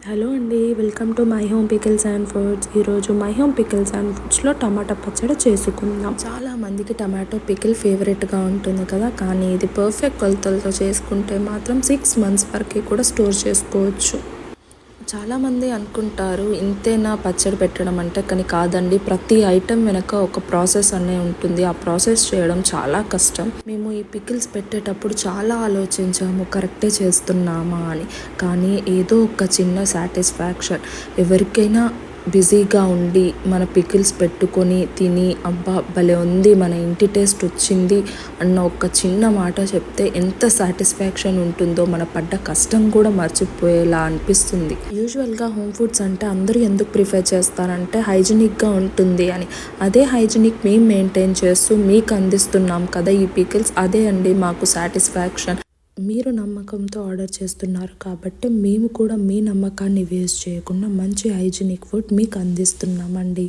Hello అండి, welcome to my home pickles and foods. ఈరోజు my home pickles and ఫుడ్స్లో టమాటా పచ్చడి చేసుకుందాం. చాలా మందికి టమాటో పికిల్ ఫేవరెట్గా ఉంటుంది కదా, కానీ ఇది పర్ఫెక్ట్ కొలతలతో చేసుకుంటే మాత్రం 6 months వరకు కూడా స్టోర్ చేసుకోవచ్చు. చాలామంది అనుకుంటారు ఇంతేనా పచ్చడి పెట్టడం అంటే, కానీ కాదండి. ప్రతి ఐటెం వెనక ఒక ప్రాసెస్ అనే ఉంటుంది. ఆ ప్రాసెస్ చేయడం చాలా కష్టం. మేము ఈ పికిల్స్ పెట్టేటప్పుడు చాలా ఆలోచించాము, కరెక్టే చేస్తున్నామా అని. కానీ ఏదో ఒక చిన్న సాటిస్ఫాక్షన్, ఎవరికైనా బిజీగా ఉండి మన పికిల్స్ పెట్టుకొని తిని అబ్బా భలే ఉంది, మన ఇంటి టేస్ట్ వచ్చింది అన్న ఒక చిన్న మాట చెప్తే ఎంత సాటిస్ఫాక్షన్ ఉంటుందో, మన పడ్డ కష్టం కూడా మర్చిపోయేలా అనిపిస్తుంది. యూజువల్గా హోమ్ ఫుడ్స్ అంటే అందరూ ఎందుకు ప్రిఫర్ చేస్తారంటే హైజీనిక్గా ఉంటుంది అని. అదే హైజీనిక్ మేము మెయింటైన్ చేస్తూ మీకు అందిస్తున్నాం కదా ఈ పికిల్స్. అదే అండి మాకు సాటిస్ఫాక్షన్. మీరు నమ్మకంతో ఆర్డర్ చేస్తున్నారు కాబట్టి మేము కూడా మీ నమ్మకాన్ని వేస్ట్ చేయకుండా మంచి హైజీనిక్ ఫుడ్ మీకు అందిస్తున్నామండి.